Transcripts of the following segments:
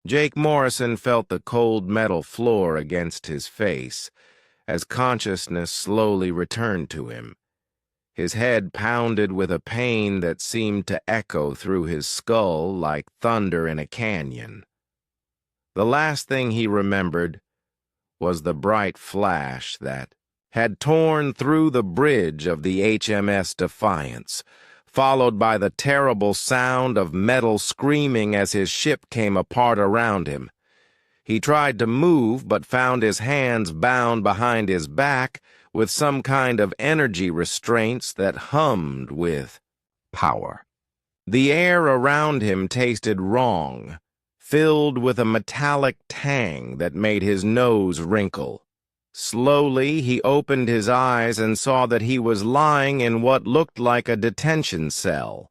Jake Morrison felt the cold metal floor against his face as consciousness slowly returned to him. His head pounded with a pain that seemed to echo through his skull like thunder in a canyon. The last thing he remembered was the bright flash that had torn through the bridge of the HMS Defiance, followed by the terrible sound of metal screaming as his ship came apart around him. He tried to move, but found his hands bound behind his back with some kind of energy restraints that hummed with power. The air around him tasted wrong, filled with a metallic tang that made his nose wrinkle. Slowly, he opened his eyes and saw that he was lying in what looked like a detention cell.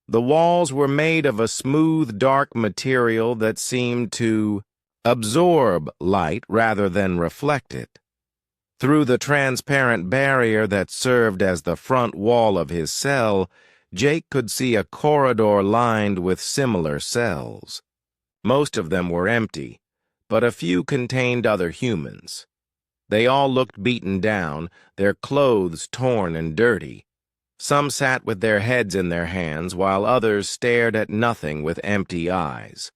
The walls were made of a smooth, dark material that seemed to absorb light rather than reflect it. Through the transparent barrier that served as the front wall of his cell, Jake could see a corridor lined with similar cells. Most of them were empty, but a few contained other humans. They all looked beaten down, their clothes torn and dirty. Some sat with their heads in their hands, while others stared at nothing with empty eyes.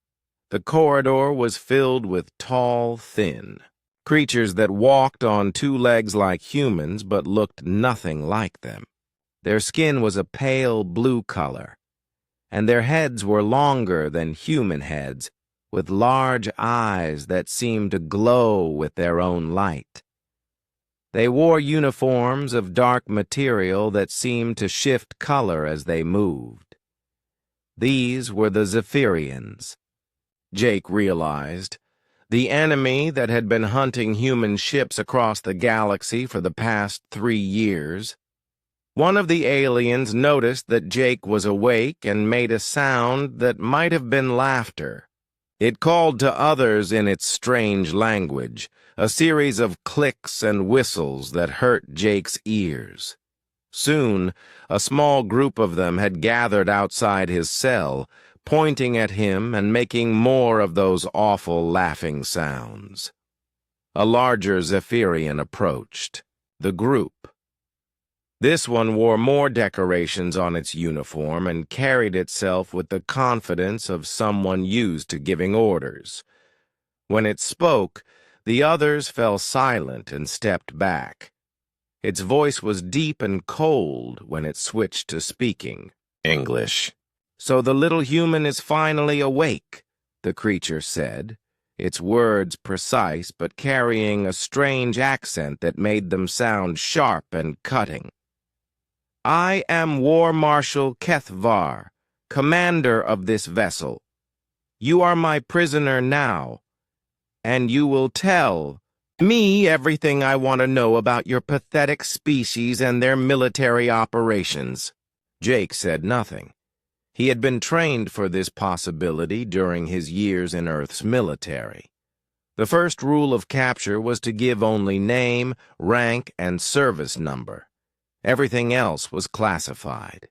The corridor was filled with tall, thin creatures that walked on two legs like humans but looked nothing like them. Their skin was a pale blue color, and their heads were longer than human heads, with large eyes that seemed to glow with their own light. They wore uniforms of dark material that seemed to shift color as they moved. These were the Zephyrians. Jake realized, the enemy that had been hunting human ships across the galaxy for the past 3 years. One of the aliens noticed that Jake was awake and made a sound that might have been laughter. It called to others in its strange language, a series of clicks and whistles that hurt Jake's ears. Soon, a small group of them had gathered outside his cell, pointing at him and making more of those awful laughing sounds. A larger Zephyrian approached. The group. This one wore more decorations on its uniform and carried itself with the confidence of someone used to giving orders. When it spoke, the others fell silent and stepped back. Its voice was deep and cold when it switched to speaking English. "So the little human is finally awake," the creature said, its words precise but carrying a strange accent that made them sound sharp and cutting. "I am War Marshal Kethvar, commander of this vessel. You are my prisoner now, and you will tell me everything I want to know about your pathetic species and their military operations." Jake said nothing. He had been trained for this possibility during his years in Earth's military. The first rule of capture was to give only name, rank, and service number. Everything else was classified.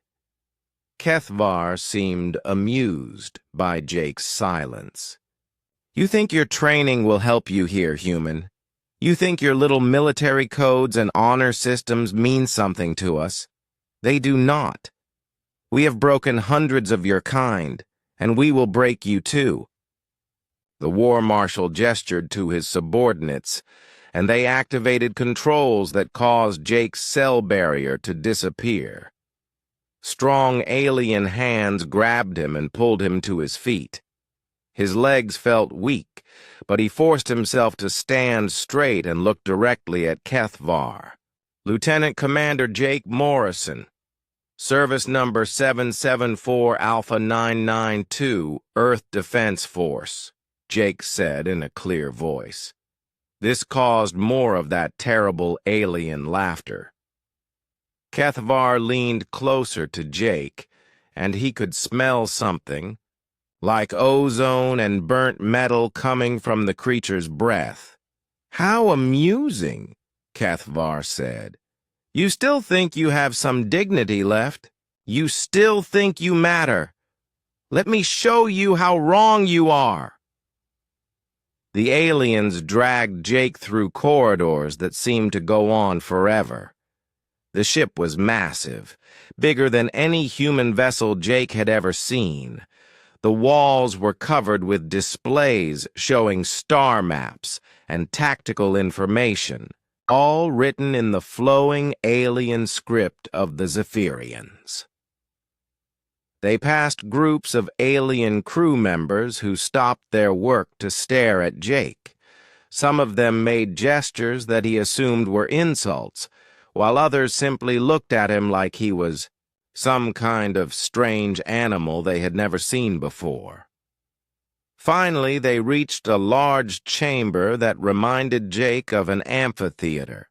Kethvar seemed amused by Jake's silence. "You think your training will help you here, human? You think your little military codes and honor systems mean something to us? They do not. We have broken hundreds of your kind, and we will break you too." The War Marshal gestured to his subordinates, and they activated controls that caused Jake's cell barrier to disappear. Strong alien hands grabbed him and pulled him to his feet. His legs felt weak, but he forced himself to stand straight and look directly at Kethvar. "Lieutenant Commander Jake Morrison, Service number 774 Alpha 992, Earth Defense Force," Jake said in a clear voice. This caused more of that terrible alien laughter. Kethvar leaned closer to Jake, and he could smell something, like ozone and burnt metal coming from the creature's breath. "How amusing," Kethvar said. "You still think you have some dignity left? You still think you matter? Let me show you how wrong you are." The aliens dragged Jake through corridors that seemed to go on forever. The ship was massive, bigger than any human vessel Jake had ever seen. The walls were covered with displays showing star maps and tactical information, all written in the flowing alien script of the Zephyrians. They passed groups of alien crew members who stopped their work to stare at Jake. Some of them made gestures that he assumed were insults, while others simply looked at him like he was some kind of strange animal they had never seen before. Finally, they reached a large chamber that reminded Jake of an amphitheater.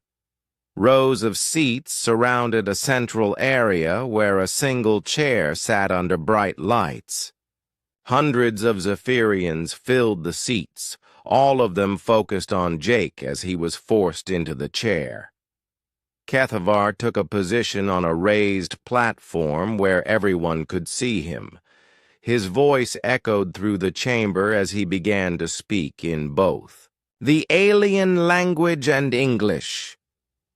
Rows of seats surrounded a central area where a single chair sat under bright lights. Hundreds of Zephyrians filled the seats, all of them focused on Jake as he was forced into the chair. Kethavar took a position on a raised platform where everyone could see him. His voice echoed through the chamber as he began to speak in both the alien language and English.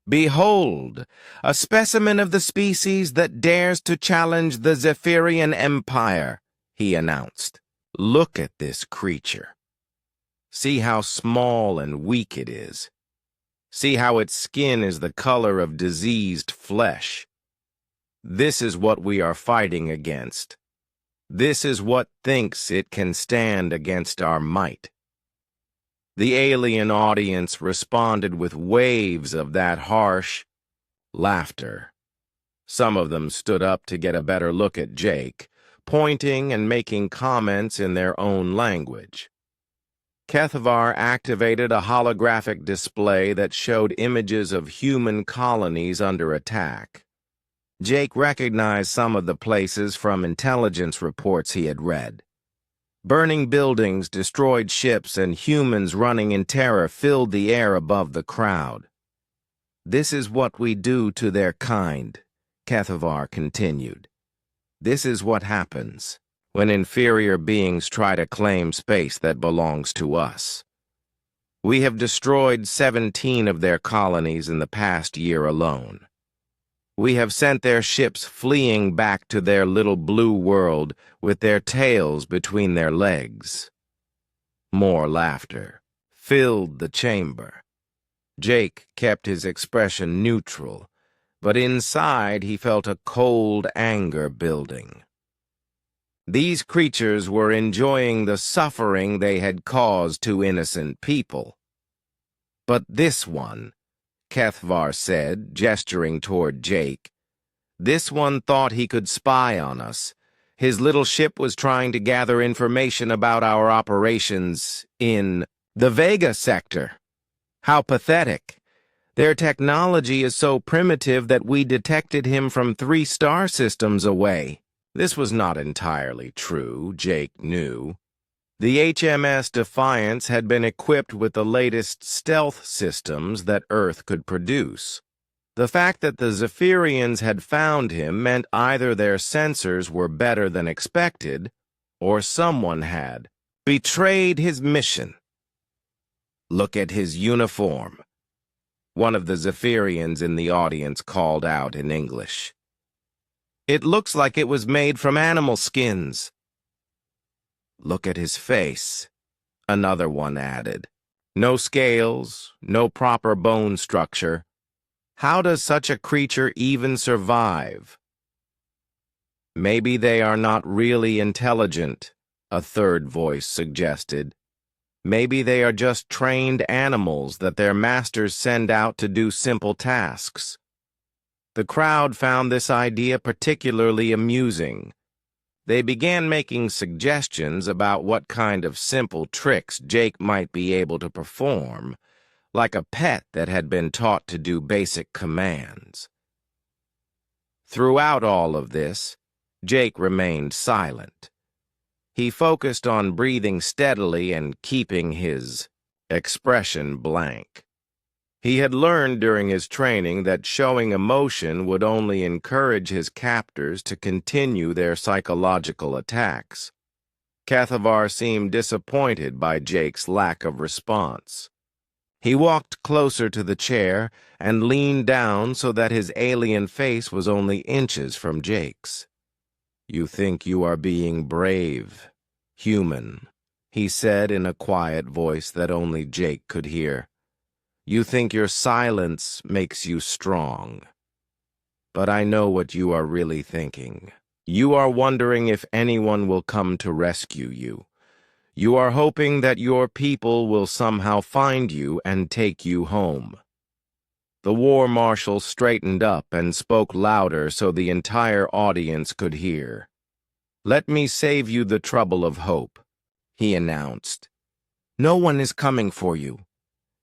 "Behold, a specimen of the species that dares to challenge the Zephyrian Empire," he announced. "Look at this creature. See how small and weak it is. See how its skin is the color of diseased flesh. This is what we are fighting against. This is what thinks it can stand against our might." The alien audience responded with waves of that harsh laughter. Some of them stood up to get a better look at Jake, pointing and making comments in their own language. Kethavar activated a holographic display that showed images of human colonies under attack. Jake recognized some of the places from intelligence reports he had read. Burning buildings, destroyed ships, and humans running in terror filled the air above the crowd. "This is what we do to their kind," Kethavar continued. "This is what happens when inferior beings try to claim space that belongs to us. We have destroyed 17 of their colonies in the past year alone. We have sent their ships fleeing back to their little blue world with their tails between their legs." More laughter filled the chamber. Jake kept his expression neutral, but inside he felt a cold anger building. These creatures were enjoying the suffering they had caused to innocent people. "But this one," Kethavar said, gesturing toward Jake, "this one thought he could spy on us. His little ship was trying to gather information about our operations in the Vega sector. How pathetic. Their technology is so primitive that we detected him from 3 star systems away." This was not entirely true, Jake knew. The HMS Defiance had been equipped with the latest stealth systems that Earth could produce. The fact that the Zephyrians had found him meant either their sensors were better than expected, or someone had betrayed his mission. "Look at his uniform," one of the Zephyrians in the audience called out in English. "It looks like it was made from animal skins." "Look at his face," another one added. "No scales, no proper bone structure. How does such a creature even survive?" "Maybe they are not really intelligent," a third voice suggested. "Maybe they are just trained animals that their masters send out to do simple tasks." The crowd found this idea particularly amusing. They began making suggestions about what kind of simple tricks Jake might be able to perform, like a pet that had been taught to do basic commands. Throughout all of this, Jake remained silent. He focused on breathing steadily and keeping his expression blank. He had learned during his training that showing emotion would only encourage his captors to continue their psychological attacks. Kethavar seemed disappointed by Jake's lack of response. He walked closer to the chair and leaned down so that his alien face was only inches from Jake's. "You think you are being brave, human," he said in a quiet voice that only Jake could hear. "You think your silence makes you strong. But I know what you are really thinking. You are wondering if anyone will come to rescue you. You are hoping that your people will somehow find you and take you home." The war marshal straightened up and spoke louder so the entire audience could hear. "Let me save you the trouble of hope," he announced. "No one is coming for you.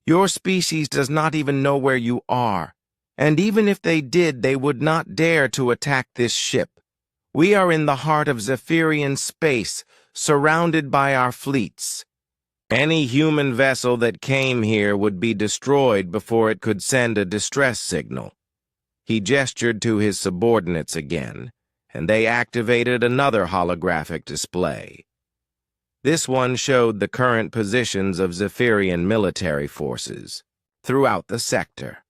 Your species does not even know where you are, and even if they did, they would not dare to attack this ship. We are in the heart of Zephyrian space, surrounded by our fleets. Any human vessel that came here would be destroyed before it could send a distress signal." He gestured to his subordinates again, and they activated another holographic display. This one showed the current positions of Zephyrian military forces throughout the sector.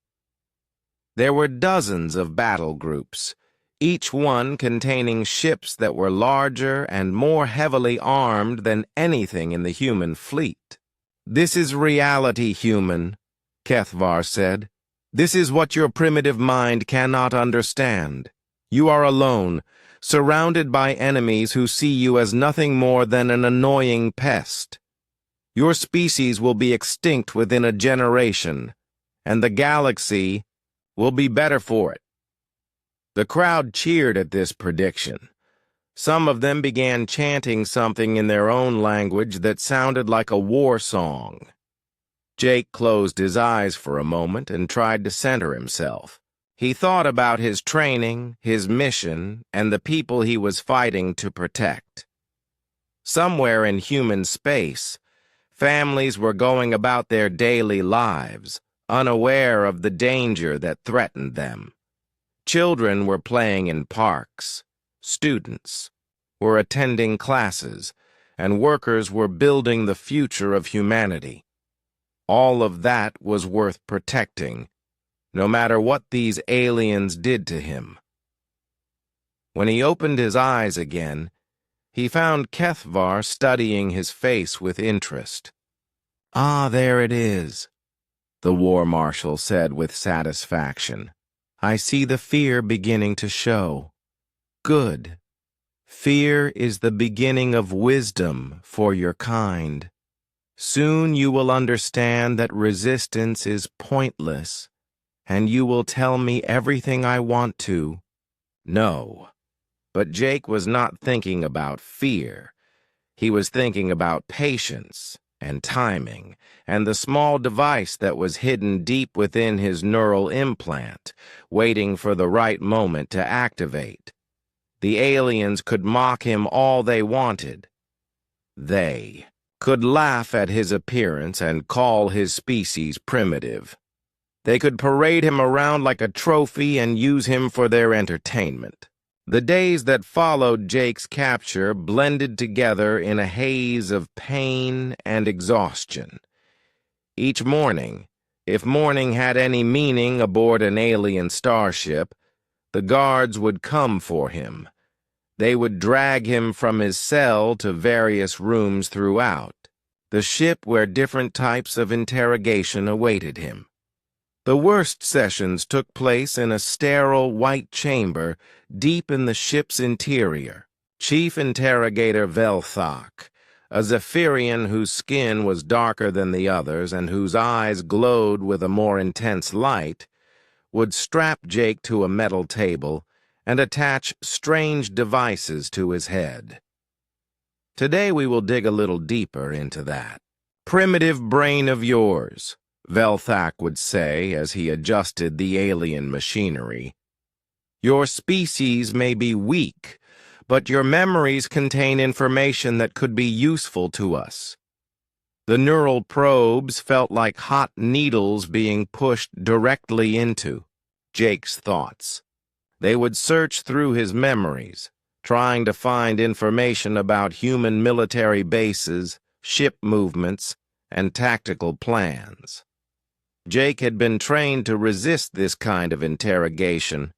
There were dozens of battle groups, each one containing ships that were larger and more heavily armed than anything in the human fleet. "This is reality, human," Kethavar said. "This is what your primitive mind cannot understand. You are alone, surrounded by enemies who see you as nothing more than an annoying pest. Your species will be extinct within a generation, and the galaxy will be better for it." The crowd cheered at this prediction. Some of them began chanting something in their own language that sounded like a war song. Jake closed his eyes for a moment and tried to center himself. He thought about his training, his mission, and the people he was fighting to protect. Somewhere in human space, families were going about their daily lives, unaware of the danger that threatened them. Children were playing in parks, students were attending classes, and workers were building the future of humanity. All of that was worth protecting, no matter what these aliens did to him. When he opened his eyes again, he found Kethavar studying his face with interest. "Ah, there it is," the war marshal said with satisfaction. "I see the fear beginning to show. Good. Fear is the beginning of wisdom for your kind. Soon you will understand that resistance is pointless, and you will tell me everything I want to." No. But Jake was not thinking about fear. He was thinking about patience and timing, and the small device that was hidden deep within his neural implant, waiting for the right moment to activate. The aliens could mock him all they wanted. They could laugh at his appearance and call his species primitive. They could parade him around like a trophy and use him for their entertainment. The days that followed Jake's capture blended together in a haze of pain and exhaustion. Each morning, if morning had any meaning aboard an alien starship, the guards would come for him. They would drag him from his cell to various rooms throughout the ship where different types of interrogation awaited him. The worst sessions took place in a sterile white chamber deep in the ship's interior. Chief Interrogator Velthak, a Zephyrian whose skin was darker than the others and whose eyes glowed with a more intense light, would strap Jake to a metal table and attach strange devices to his head. Today we will dig a little deeper into that. "Primitive brain of yours," Velthak would say as he adjusted the alien machinery. "Your species may be weak, but your memories contain information that could be useful to us." The neural probes felt like hot needles being pushed directly into Jake's thoughts. They would search through his memories, trying to find information about human military bases, ship movements, and tactical plans. Jake had been trained to resist this kind of interrogation,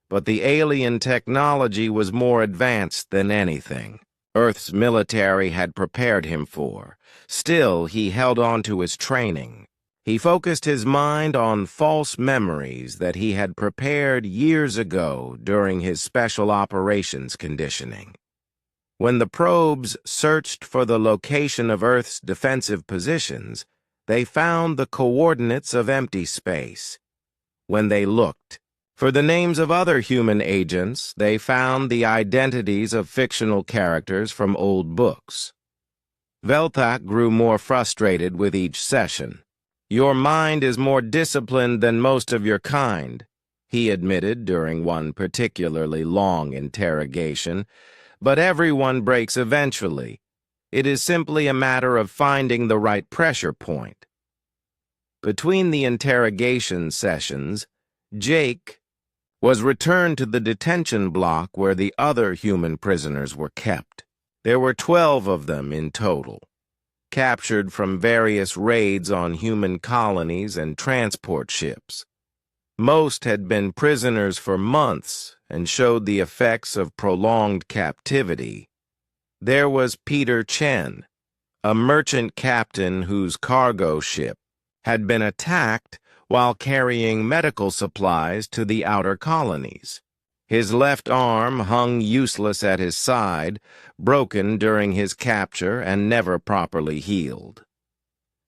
but the alien technology was more advanced than anything Earth's military had prepared him for. Still, he held on to his training. He focused his mind on false memories that he had prepared years ago during his special operations conditioning. When the probes searched for the location of Earth's defensive positions, they found the coordinates of empty space. When they looked for the names of other human agents, they found the identities of fictional characters from old books. Velthak grew more frustrated with each session. "Your mind is more disciplined than most of your kind," he admitted during one particularly long interrogation, "but everyone breaks eventually. It is simply a matter of finding the right pressure point." Between the interrogation sessions, Jake was returned to the detention block where the other human prisoners were kept. There were 12 of them in total, captured from various raids on human colonies and transport ships. Most had been prisoners for months and showed the effects of prolonged captivity. There was Peter Chen, a merchant captain whose cargo ship had been attacked while carrying medical supplies to the outer colonies. His left arm hung useless at his side, broken during his capture and never properly healed.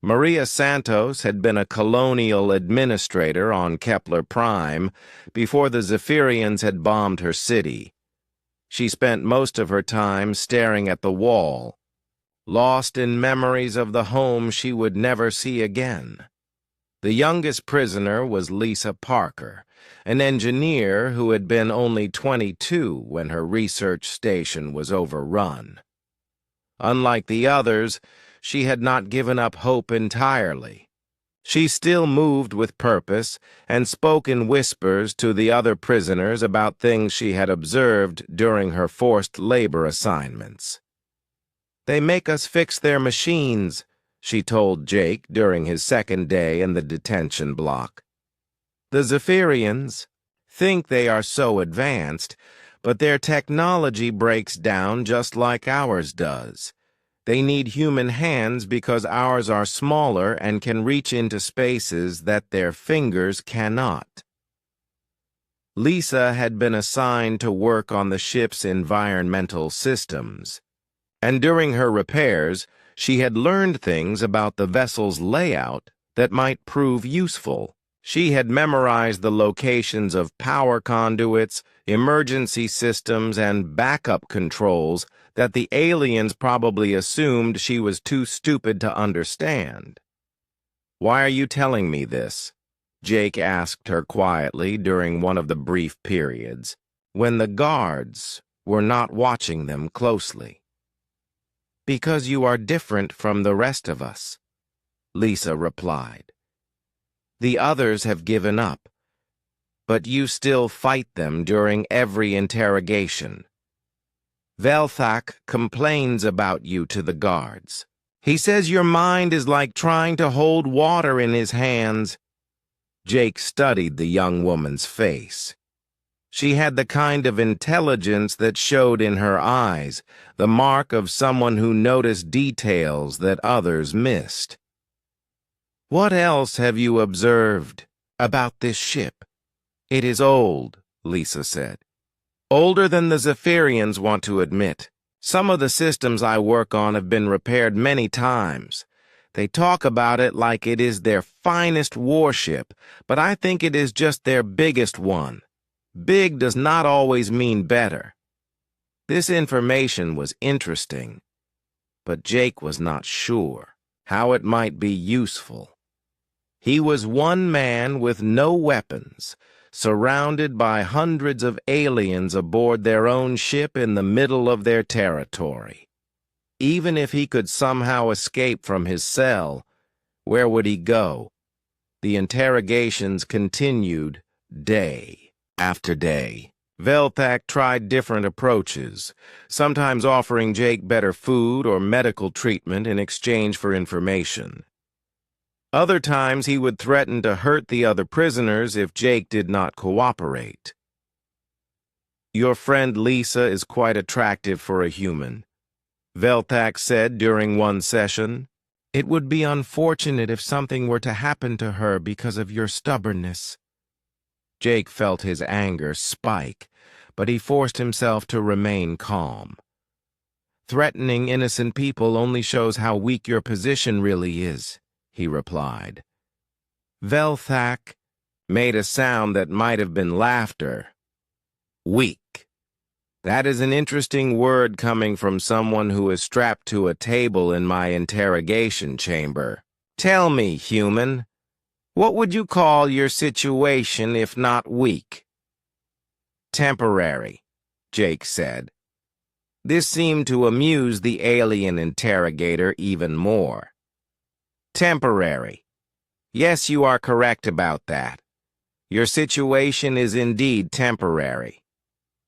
Maria Santos had been a colonial administrator on Kepler Prime before the Zephyrians had bombed her city. She spent most of her time staring at the wall, lost in memories of the home she would never see again. The youngest prisoner was Lisa Parker, an engineer who had been only 22 when her research station was overrun. Unlike the others, she had not given up hope entirely. She still moved with purpose and spoke in whispers to the other prisoners about things she had observed during her forced labor assignments. "They make us fix their machines," she told Jake during his second day in the detention block. "The Zephyrians think they are so advanced, but their technology breaks down just like ours does. They need human hands because ours are smaller and can reach into spaces that their fingers cannot." Lisa had been assigned to work on the ship's environmental systems, and during her repairs, she had learned things about the vessel's layout that might prove useful. She had memorized the locations of power conduits, emergency systems, and backup controls that the aliens probably assumed she was too stupid to understand. "Why are you telling me this?" Jake asked her quietly during one of the brief periods, when the guards were not watching them closely. "Because you are different from the rest of us," Lisa replied. "The others have given up, but you still fight them during every interrogation. Velthak complains about you to the guards. He says your mind is like trying to hold water in his hands." Jake studied the young woman's face. She had the kind of intelligence that showed in her eyes, the mark of someone who noticed details that others missed. "What else have you observed about this ship?" "It is old," Lisa said. "Older than the Zephyrians want to admit. Some of the systems I work on have been repaired many times. They talk about it like it is their finest warship, but I think it is just their biggest one. Big does not always mean better." This information was interesting, but Jake was not sure how it might be useful. He was one man with no weapons, surrounded by hundreds of aliens aboard their own ship in the middle of their territory. Even if he could somehow escape from his cell, where would he go? The interrogations continued day after day. Velthak tried different approaches, sometimes offering Jake better food or medical treatment in exchange for information. Other times he would threaten to hurt the other prisoners if Jake did not cooperate. "Your friend Lisa is quite attractive for a human," Velthak said during one session. "It would be unfortunate if something were to happen to her because of your stubbornness." Jake felt his anger spike, but he forced himself to remain calm. "Threatening innocent people only shows how weak your position really is," he replied. Velthak made a sound that might have been laughter. "Weak. That is an interesting word coming from someone who is strapped to a table in my interrogation chamber. Tell me, human, what would you call your situation if not weak?" "Temporary," Jake said. This seemed to amuse the alien interrogator even more. "Temporary. Yes, you are correct about that. Your situation is indeed temporary.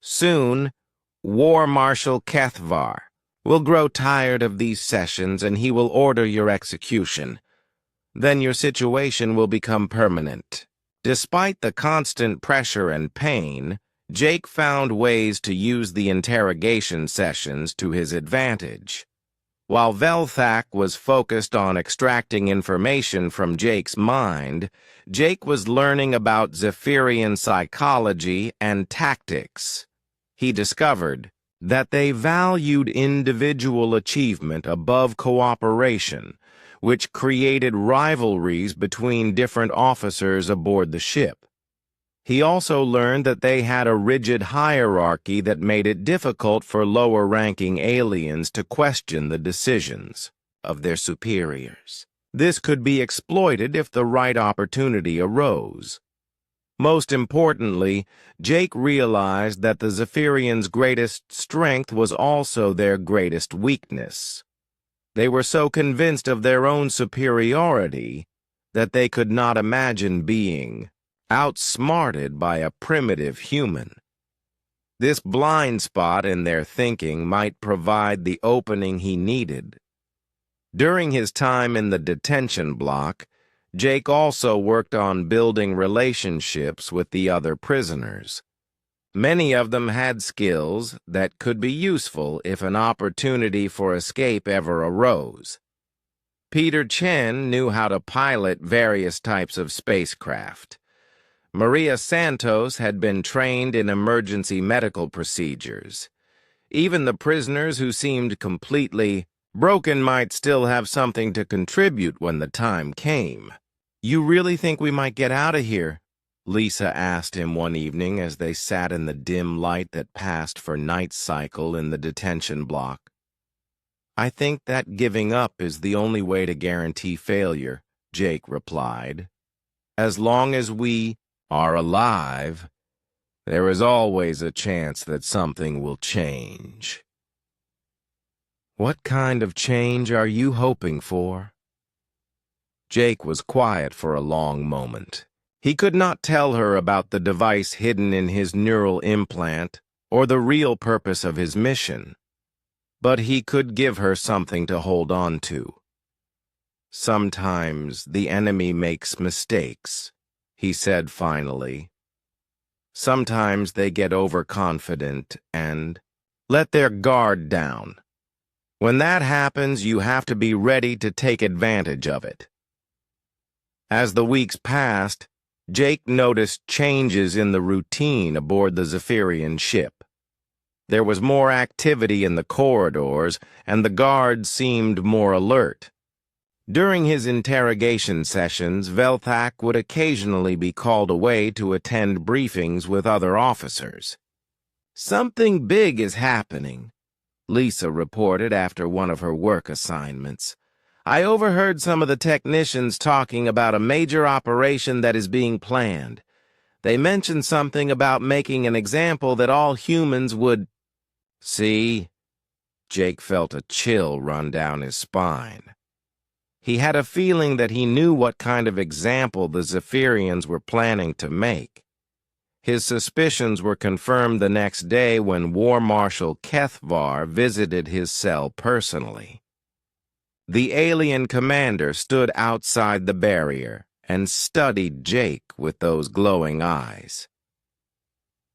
Soon, War Marshal Kethvar will grow tired of these sessions and he will order your execution. Then your situation will become permanent." Despite the constant pressure and pain, Jake found ways to use the interrogation sessions to his advantage. While Velthak was focused on extracting information from Jake's mind, Jake was learning about Zephyrian psychology and tactics. He discovered that they valued individual achievement above cooperation, which created rivalries between different officers aboard the ship. He also learned that they had a rigid hierarchy that made it difficult for lower-ranking aliens to question the decisions of their superiors. This could be exploited if the right opportunity arose. Most importantly, Jake realized that the Zephyrians' greatest strength was also their greatest weakness. They were so convinced of their own superiority that they could not imagine being outsmarted by a primitive human. This blind spot in their thinking might provide the opening he needed. During his time in the detention block, Jake also worked on building relationships with the other prisoners. Many of them had skills that could be useful if an opportunity for escape ever arose. Peter Chen knew how to pilot various types of spacecraft. Maria Santos had been trained in emergency medical procedures. Even the prisoners who seemed completely broken might still have something to contribute when the time came. "You really think we might get out of here?" Lisa asked him one evening as they sat in the dim light that passed for night cycle in the detention block. "I think that giving up is the only way to guarantee failure," Jake replied. "As long as we are alive, there is always a chance that something will change." "What kind of change are you hoping for?" Jake was quiet for a long moment. He could not tell her about the device hidden in his neural implant or the real purpose of his mission, but he could give her something to hold on to. "Sometimes the enemy makes mistakes," he said finally. "Sometimes they get overconfident and let their guard down. When that happens, you have to be ready to take advantage of it." As the weeks passed, Jake noticed changes in the routine aboard the Zephyrian ship. There was more activity in the corridors, and the guards seemed more alert. During his interrogation sessions, Velthak would occasionally be called away to attend briefings with other officers. "Something big is happening," Lisa reported after one of her work assignments. "I overheard some of the technicians talking about a major operation that is being planned. They mentioned something about making an example that all humans would see." Jake felt a chill run down his spine. He had a feeling that he knew what kind of example the Zephyrians were planning to make. His suspicions were confirmed the next day when War Marshal HFY visited his cell personally. The alien commander stood outside the barrier and studied Jake with those glowing eyes.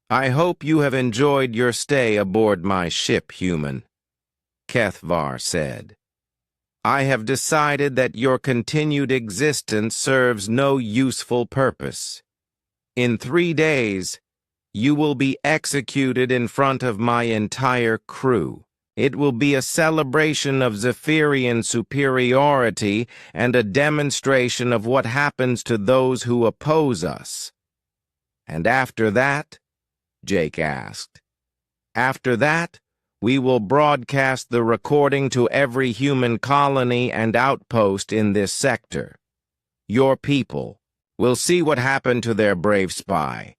"I hope you have enjoyed your stay aboard my ship, human," HFY said. "I have decided that your continued existence serves no useful purpose. In 3 days, you will be executed in front of my entire crew. It will be a celebration of Zephyrian superiority and a demonstration of what happens to those who oppose us." "And after that?" Jake asked. "After that, we will broadcast the recording to every human colony and outpost in this sector. Your people will see what happened to their brave spy,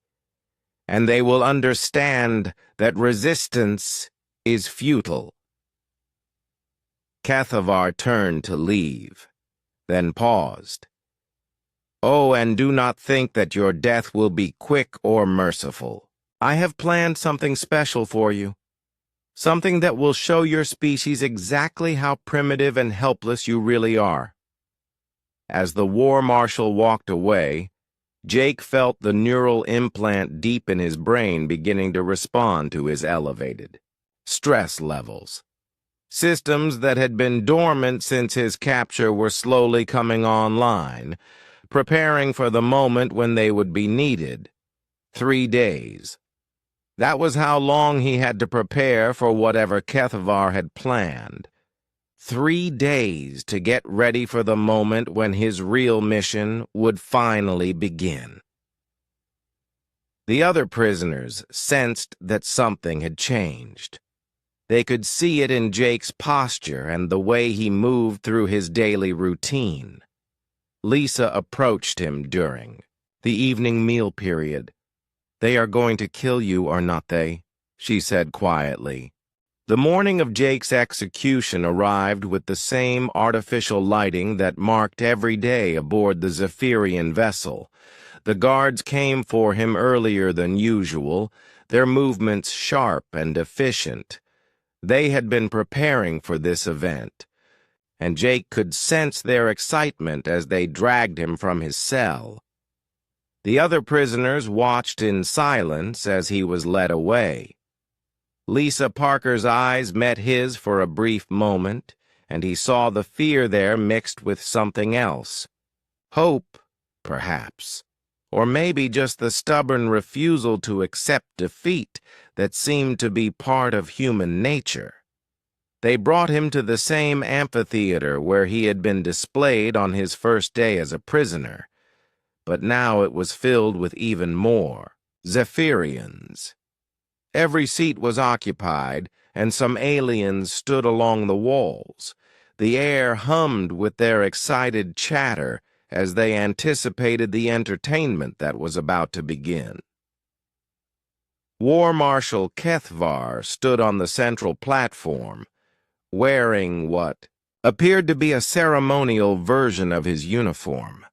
and they will understand that resistance is futile." HFY turned to leave, then paused. "Oh, and do not think that your death will be quick or merciful. I have planned something special for you. Something that will show your species exactly how primitive and helpless you really are." As the War Marshal walked away, Jake felt the neural implant deep in his brain beginning to respond to his elevated stress levels. Systems that had been dormant since his capture were slowly coming online, preparing for the moment when they would be needed. 3 days. That was how long he had to prepare for whatever HFY had planned. 3 days to get ready for the moment when his real mission would finally begin. The other prisoners sensed that something had changed. They could see it in Jake's posture and the way he moved through his daily routine. Lisa approached him during the evening meal period. "They are going to kill you, are not they?" she said quietly. The morning of Jake's execution arrived with the same artificial lighting that marked every day aboard the Zephyrian vessel. The guards came for him earlier than usual, their movements sharp and efficient. They had been preparing for this event, and Jake could sense their excitement as they dragged him from his cell. The other prisoners watched in silence as he was led away. Lisa Parker's eyes met his for a brief moment, and he saw the fear there mixed with something else. Hope, perhaps, or maybe just the stubborn refusal to accept defeat that seemed to be part of human nature. They brought him to the same amphitheater where he had been displayed on his first day as a prisoner, but now it was filled with even more Zephyrians. Every seat was occupied, and some aliens stood along the walls. The air hummed with their excited chatter as they anticipated the entertainment that was about to begin. War Marshal HFY stood on the central platform, wearing what appeared to be a ceremonial version of his uniform.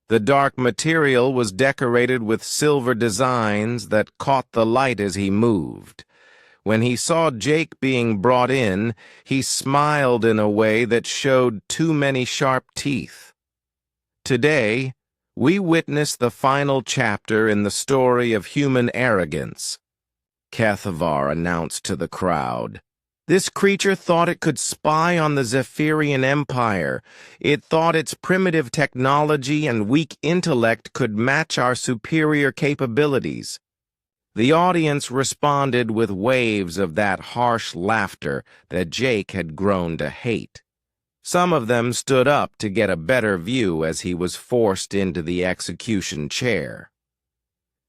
The dark material was decorated with silver designs that caught the light as he moved. When he saw Jake being brought in, he smiled in a way that showed too many sharp teeth. "Today, we witness the final chapter in the story of human arrogance," HFY announced to the crowd. "This creature thought it could spy on the Zephyrian Empire. It thought its primitive technology and weak intellect could match our superior capabilities." The audience responded with waves of that harsh laughter that Jake had grown to hate. Some of them stood up to get a better view as he was forced into the execution chair.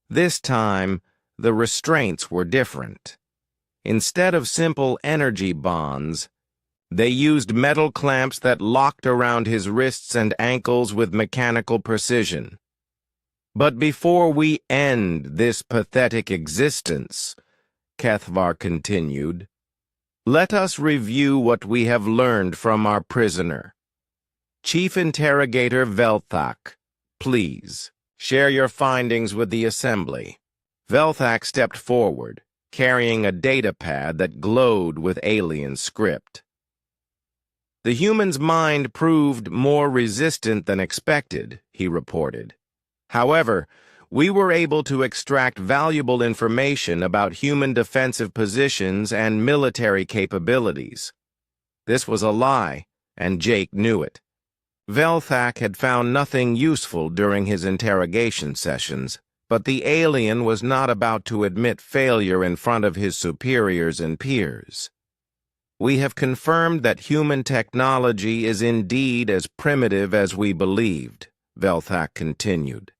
This time, the restraints were different. Instead of simple energy bonds, they used metal clamps that locked around his wrists and ankles with mechanical precision. "But before we end this pathetic existence," HFY continued, "let us review what we have learned from our prisoner. Chief Interrogator Velthak, please, share your findings with the Assembly." Velthak stepped forward, carrying a datapad that glowed with alien script. The human's mind proved more resistant than expected, he reported. However, we were able to extract valuable information about human defensive positions and military capabilities. This was a lie, and Jake knew it. Velthak had found nothing useful during his interrogation sessions, but the alien was not about to admit failure in front of his superiors and peers. We have confirmed that human technology is indeed as primitive as we believed, Velthak continued.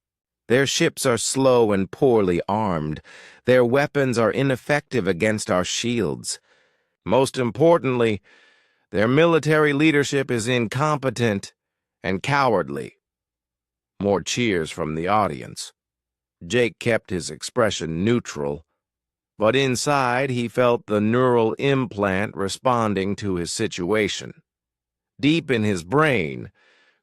Their ships are slow and poorly armed. Their weapons are ineffective against our shields. Most importantly, their military leadership is incompetent and cowardly. More cheers from the audience. Jake kept his expression neutral, but inside he felt the neural implant responding to his situation. Deep in his brain,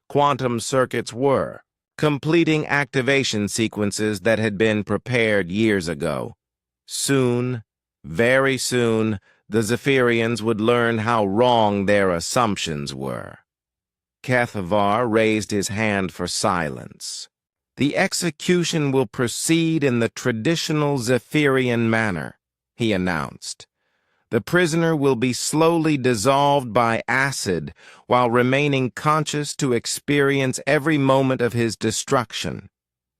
quantum circuits were completing activation sequences that had been prepared years ago. Soon, very soon, the Zephyrians would learn how wrong their assumptions were. Kethvar raised his hand for silence. The execution will proceed in the traditional Zephyrian manner, he announced. The prisoner will be slowly dissolved by acid while remaining conscious to experience every moment of his destruction.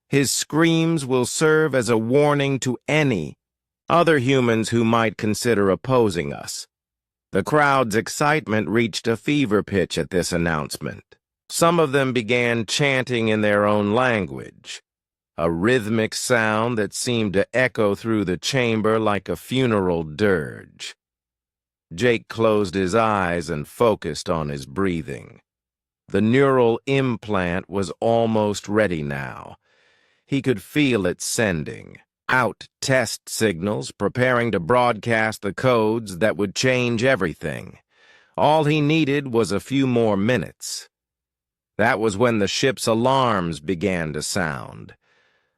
His screams will serve as a warning to any other humans who might consider opposing us. The crowd's excitement reached a fever pitch at this announcement. Some of them began chanting in their own language, a rhythmic sound that seemed to echo through the chamber like a funeral dirge. Jake closed his eyes and focused on his breathing. The neural implant was almost ready now. He could feel it sending out test signals, preparing to broadcast the codes that would change everything. All he needed was a few more minutes. That was when the ship's alarms began to sound.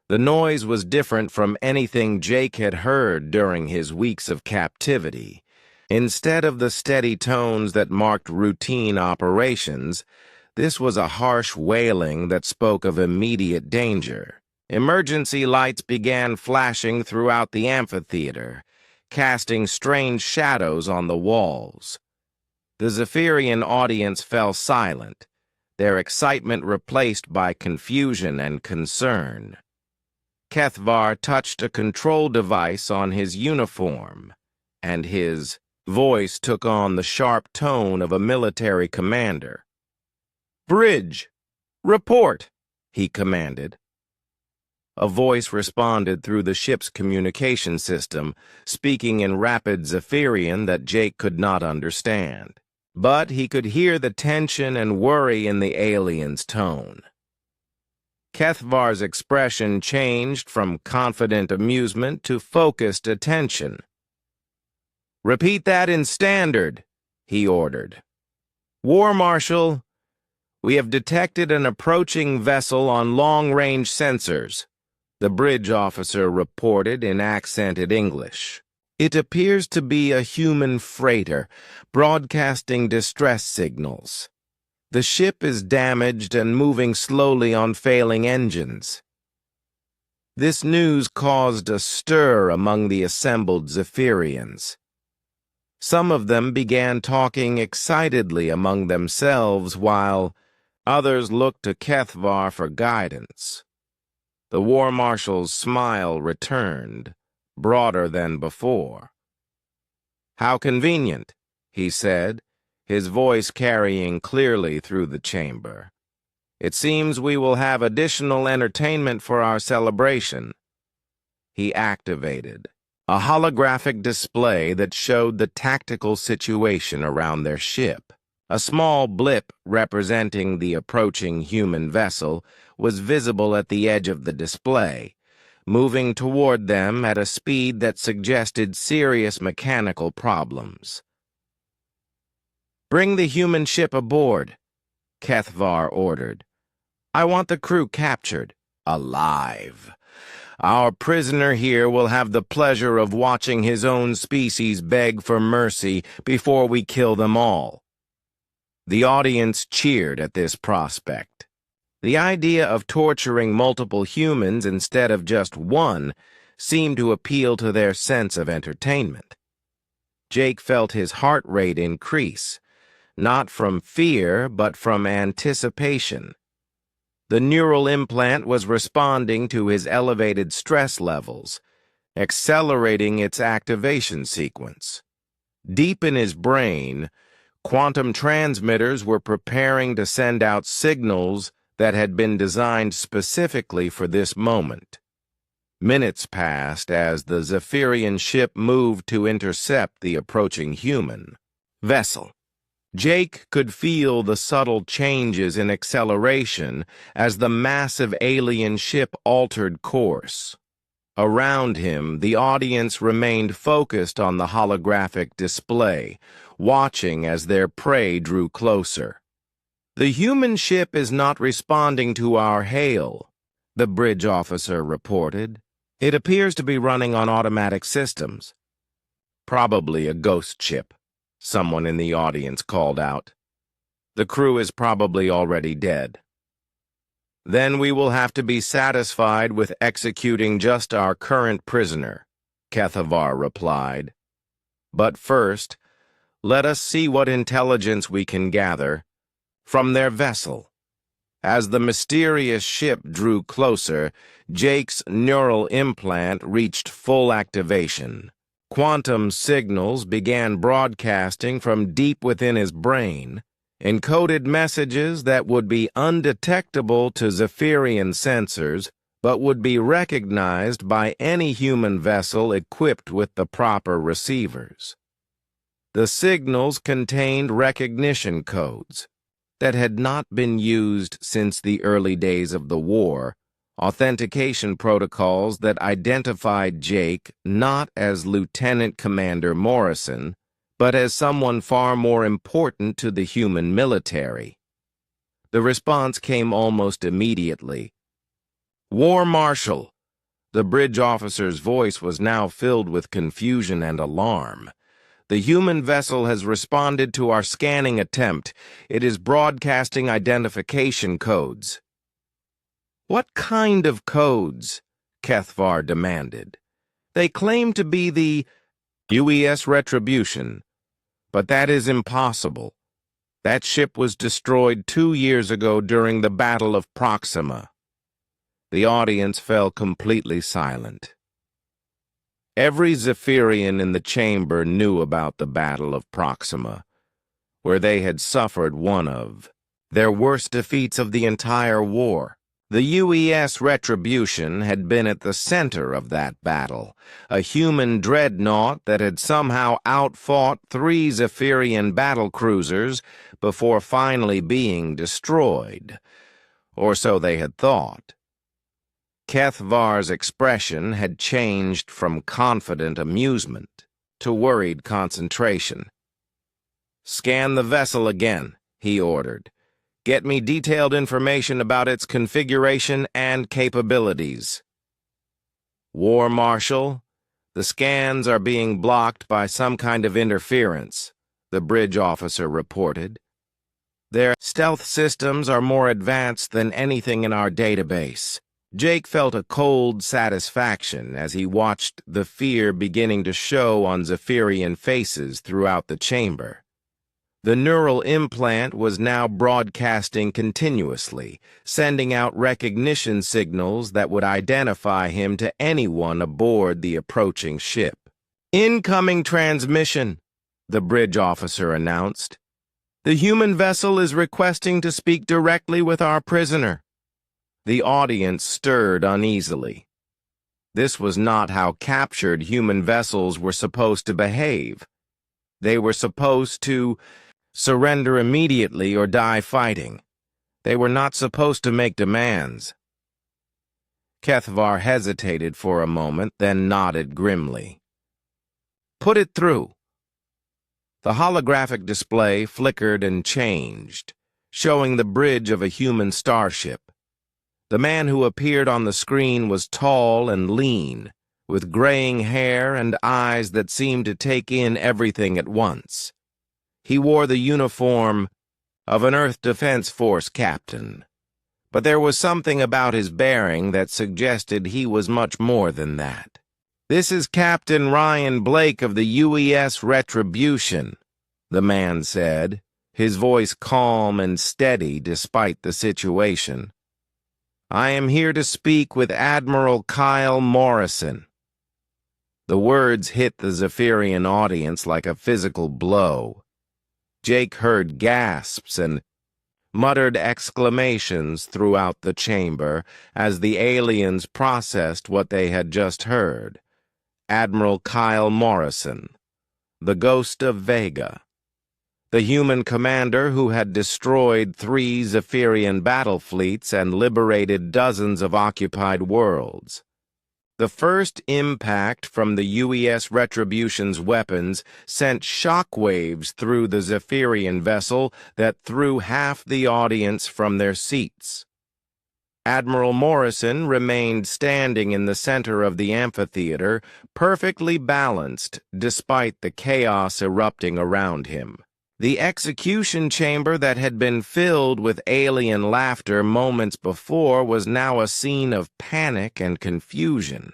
The noise was different from anything Jake had heard during his weeks of captivity. Instead of the steady tones that marked routine operations, this was a harsh wailing that spoke of immediate danger. Emergency lights began flashing throughout the amphitheater, casting strange shadows on the walls. The Zephyrian audience fell silent, their excitement replaced by confusion and concern. Kethvar touched a control device on his uniform, and his voice took on the sharp tone of a military commander. "Bridge! Report!" he commanded. A voice responded through the ship's communication system, speaking in rapid Zephyrian that Jake could not understand. But he could hear the tension and worry in the alien's tone. Kethvar's expression changed from confident amusement to focused attention. "Repeat that in standard," he ordered. "War Marshal, we have detected an approaching vessel on long-range sensors," the bridge officer reported in accented English. "It appears to be a human freighter, broadcasting distress signals. The ship is damaged and moving slowly on failing engines." This news caused a stir among the assembled Zephyrians. Some of them began talking excitedly among themselves, while others looked to Kethvar for guidance. The War Marshal's smile returned, broader than before. "How convenient," he said, his voice carrying clearly through the chamber. "It seems we will have additional entertainment for our celebration." He activated a holographic display that showed the tactical situation around their ship. A small blip representing the approaching human vessel was visible at the edge of the display, moving toward them at a speed that suggested serious mechanical problems. "Bring the human ship aboard," Kethvar ordered. "I want the crew captured, alive. Our prisoner here will have the pleasure of watching his own species beg for mercy before we kill them all." The audience cheered at this prospect. The idea of torturing multiple humans instead of just one seemed to appeal to their sense of entertainment. Jake felt his heart rate increase, not from fear but from anticipation. The neural implant was responding to his elevated stress levels, accelerating its activation sequence. Deep in his brain, quantum transmitters were preparing to send out signals that had been designed specifically for this moment. Minutes passed as the Zephyrian ship moved to intercept the approaching human vessel. Jake could feel the subtle changes in acceleration as the massive alien ship altered course. Around him, the audience remained focused on the holographic display, watching as their prey drew closer. "The human ship is not responding to our hail," the bridge officer reported. "It appears to be running on automatic systems." "Probably a ghost ship," someone in the audience called out. "The crew is probably already dead." "Then we will have to be satisfied with executing just our current prisoner," HFY replied. "But first, let us see what intelligence we can gather from their vessel." As the mysterious ship drew closer, Jake's neural implant reached full activation. Quantum signals began broadcasting from deep within his brain, encoded messages that would be undetectable to Zephyrian sensors, but would be recognized by any human vessel equipped with the proper receivers. The signals contained recognition codes that had not been used since the early days of the war, authentication protocols that identified Jake not as Lieutenant Commander Morrison, but as someone far more important to the human military. The response came almost immediately. "War Marshal!" The bridge officer's voice was now filled with confusion and alarm. "The human vessel has responded to our scanning attempt. It is broadcasting identification codes." "What kind of codes?" HFY demanded. "They claim to be the UES Retribution, but that is impossible. That ship was destroyed 2 years ago during the Battle of Proxima." The audience fell completely silent. Every Zephyrian in the chamber knew about the Battle of Proxima, where they had suffered one of their worst defeats of the entire war. The UES Retribution had been at the center of that battle, a human dreadnought that had somehow outfought 3 Zephyrian battlecruisers before finally being destroyed. Or so they had thought. HFY's expression had changed from confident amusement to worried concentration. "Scan the vessel again," he ordered. "Get me detailed information about its configuration and capabilities." "War Marshal, the scans are being blocked by some kind of interference," the bridge officer reported. "Their stealth systems are more advanced than anything in our database." Jake felt a cold satisfaction as he watched the fear beginning to show on Zephyrian faces throughout the chamber. The neural implant was now broadcasting continuously, sending out recognition signals that would identify him to anyone aboard the approaching ship. "Incoming transmission," the bridge officer announced. "The human vessel is requesting to speak directly with our prisoner." The audience stirred uneasily. This was not how captured human vessels were supposed to behave. They were supposed to surrender immediately or die fighting. They were not supposed to make demands. HFY hesitated for a moment, then nodded grimly. "Put it through." The holographic display flickered and changed, showing the bridge of a human starship. The man who appeared on the screen was tall and lean, with graying hair and eyes that seemed to take in everything at once. He wore the uniform of an Earth Defense Force captain, but there was something about his bearing that suggested he was much more than that. "This is Captain Ryan Blake of the UES Retribution," the man said, his voice calm and steady despite the situation. "I am here to speak with Admiral Kyle Morrison." The words hit the Zephyrian audience like a physical blow. Jake heard gasps and muttered exclamations throughout the chamber as the aliens processed what they had just heard. Admiral Kyle Morrison, the Ghost of Vega, the human commander who had destroyed 3 Zephyrian battle fleets and liberated dozens of occupied worlds. The first impact from the UES Retribution's weapons sent shockwaves through the Zephyrian vessel that threw half the audience from their seats. Admiral Morrison remained standing in the center of the amphitheater, perfectly balanced despite the chaos erupting around him. The execution chamber that had been filled with alien laughter moments before was now a scene of panic and confusion.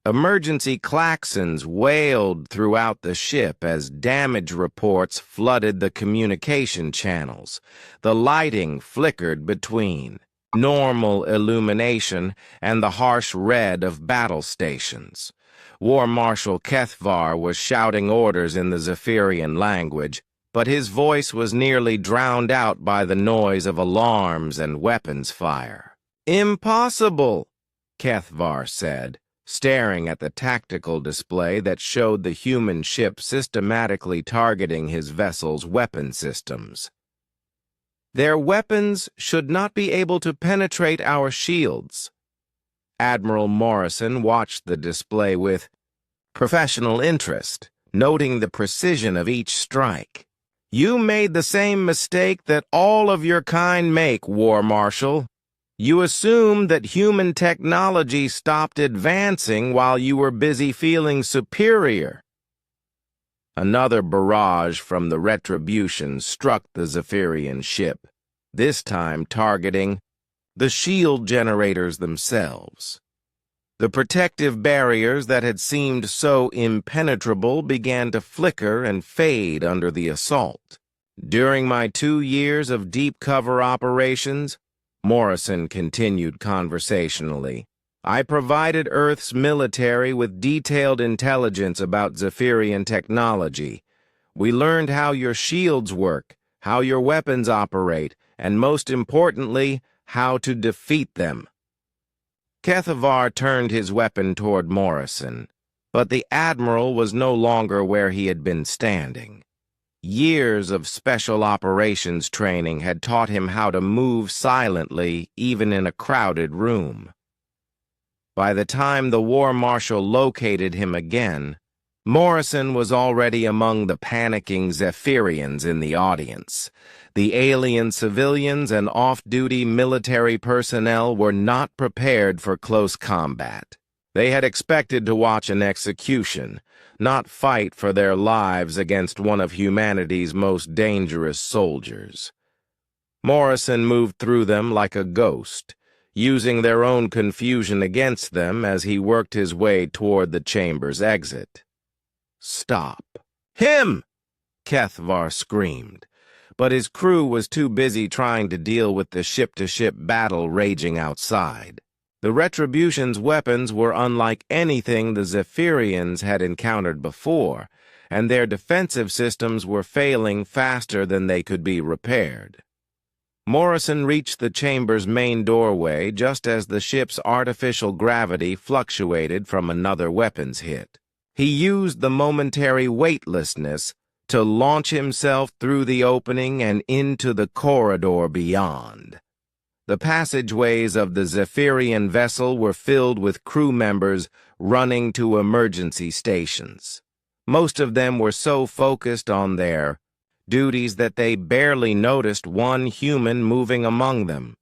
Emergency klaxons wailed throughout the ship as damage reports flooded the communication channels. The lighting flickered between normal illumination and the harsh red of battle stations. War Marshal Kethvar was shouting orders in the Zephyrian language, but his voice was nearly drowned out by the noise of alarms and weapons fire. "Impossible," Kethvar said, staring at the tactical display that showed the human ship systematically targeting his vessel's weapon systems. "Their weapons should not be able to penetrate our shields." Admiral Morrison watched the display with professional interest, noting the precision of each strike. "You made the same mistake that all of your kind make, War Marshal. You assumed that human technology stopped advancing while you were busy feeling superior." Another barrage from the Retribution struck the Zephyrian ship, this time targeting the shield generators themselves. The protective barriers that had seemed so impenetrable began to flicker and fade under the assault. "During my 2 years of deep cover operations," Morrison continued conversationally, "I provided Earth's military with detailed intelligence about Zephyrian technology. We learned how your shields work, how your weapons operate, and most importantly, how to defeat them." Kethvar turned his weapon toward Morrison, but the Admiral was no longer where he had been standing. Years of special operations training had taught him how to move silently, even in a crowded room. By the time the War Marshal located him again, Morrison was already among the panicking Zephyrians in the audience. The alien civilians and off-duty military personnel were not prepared for close combat. They had expected to watch an execution, not fight for their lives against one of humanity's most dangerous soldiers. Morrison moved through them like a ghost, using their own confusion against them as he worked his way toward the chamber's exit. "Stop. Him!" Kethvar screamed, but his crew was too busy trying to deal with the ship-to-ship battle raging outside. The Retribution's weapons were unlike anything the Zephyrians had encountered before, and their defensive systems were failing faster than they could be repaired. Morrison reached the chamber's main doorway just as the ship's artificial gravity fluctuated from another weapons hit. He used the momentary weightlessness to launch himself through the opening and into the corridor beyond. The passageways of the Zephyrian vessel were filled with crew members running to emergency stations. Most of them were so focused on their duties that they barely noticed one human moving among them.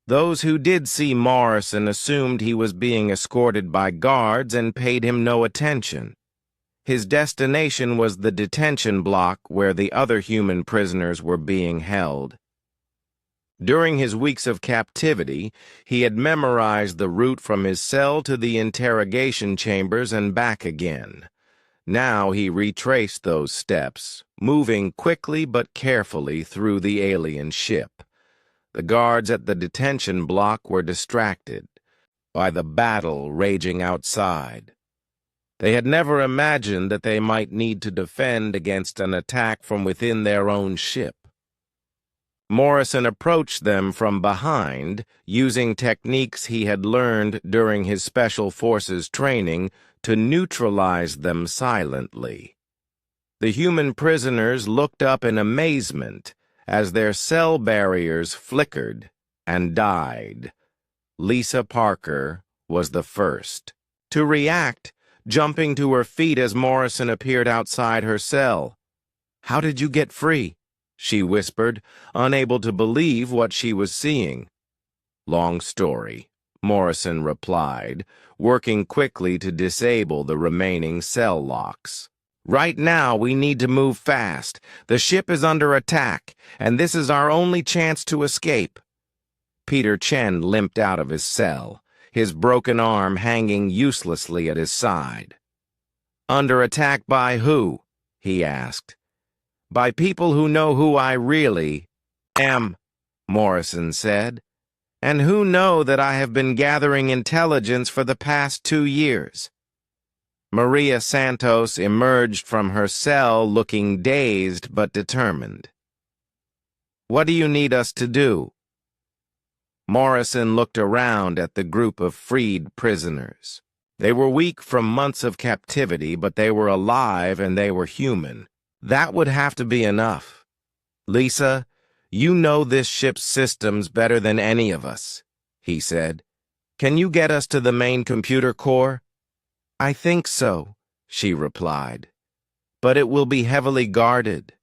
Those who did see Morrison assumed he was being escorted by guards and paid him no attention. His destination was the detention block where the other human prisoners were being held. During his weeks of captivity, he had memorized the route from his cell to the interrogation chambers and back again. Now he retraced those steps, moving quickly but carefully through the alien ship. The guards at the detention block were distracted by the battle raging outside. They had never imagined that they might need to defend against an attack from within their own ship. Morrison approached them from behind, using techniques he had learned during his Special Forces training to neutralize them silently. The human prisoners looked up in amazement as their cell barriers flickered and died. Lisa Parker was the first to react, jumping to her feet as Morrison appeared outside her cell. "How did you get free?" she whispered, unable to believe what she was seeing. "Long story," Morrison replied, working quickly to disable the remaining cell locks. "Right now, we need to move fast. The ship is under attack, and this is our only chance to escape." Peter Chen limped out of his cell, his broken arm hanging uselessly at his side. "Under attack by who?" he asked. "By people who know who I really am," Morrison said, "and who know that I have been gathering intelligence for the past 2 years. Maria Santos emerged from her cell looking dazed but determined. "What do you need us to do?" Morrison looked around at the group of freed prisoners. They were weak from months of captivity, but they were alive and they were human. That would have to be enough. "Lisa, you know this ship's systems better than any of us," he said. "Can you get us to the main computer core?" "I think so," she replied. "But it will be heavily guarded."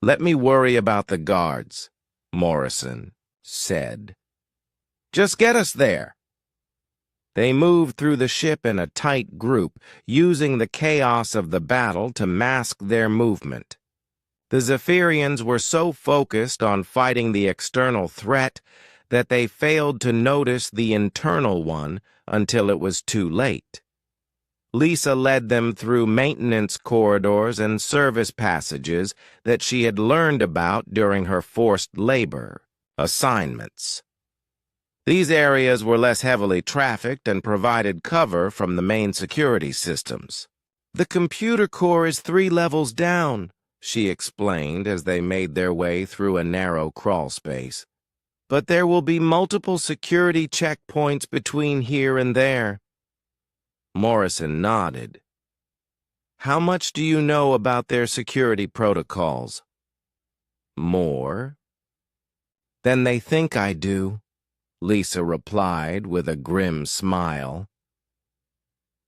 "Let me worry about the guards," Morrison said. "Just get us there." They moved through the ship in a tight group, using the chaos of the battle to mask their movement. The Zephyrians were so focused on fighting the external threat that they failed to notice the internal one until it was too late. Lisa led them through maintenance corridors and service passages that she had learned about during her forced labor assignments. These areas were less heavily trafficked and provided cover from the main security systems. "The computer core is 3 levels down," she explained as they made their way through a narrow crawl space. "But there will be multiple security checkpoints between here and there." Morrison nodded. "How much do you know about their security protocols?" "More than they think I do," Lisa replied with a grim smile.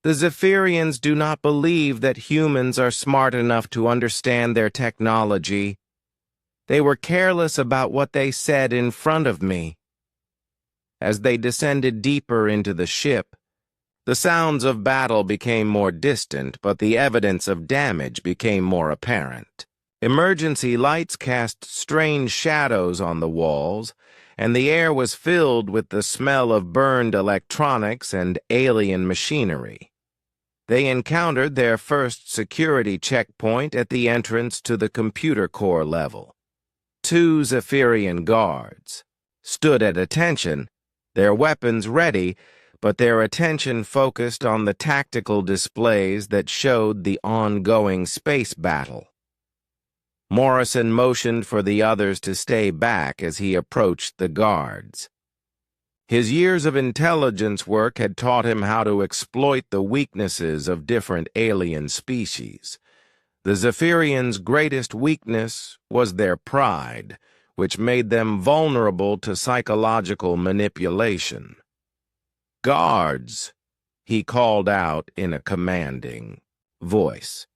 "The Zephyrians do not believe that humans are smart enough to understand their technology. They were careless about what they said in front of me." As they descended deeper into the ship, the sounds of battle became more distant, but the evidence of damage became more apparent. Emergency lights cast strange shadows on the walls, and the air was filled with the smell of burned electronics and alien machinery. They encountered their first security checkpoint at the entrance to the computer core level. 2 Zephyrian guards stood at attention, their weapons ready, but their attention focused on the tactical displays that showed the ongoing space battle. Morrison motioned for the others to stay back as he approached the guards. His years of intelligence work had taught him how to exploit the weaknesses of different alien species. The Zephyrians' greatest weakness was their pride, which made them vulnerable to psychological manipulation. "Guards," he called out in a commanding voice.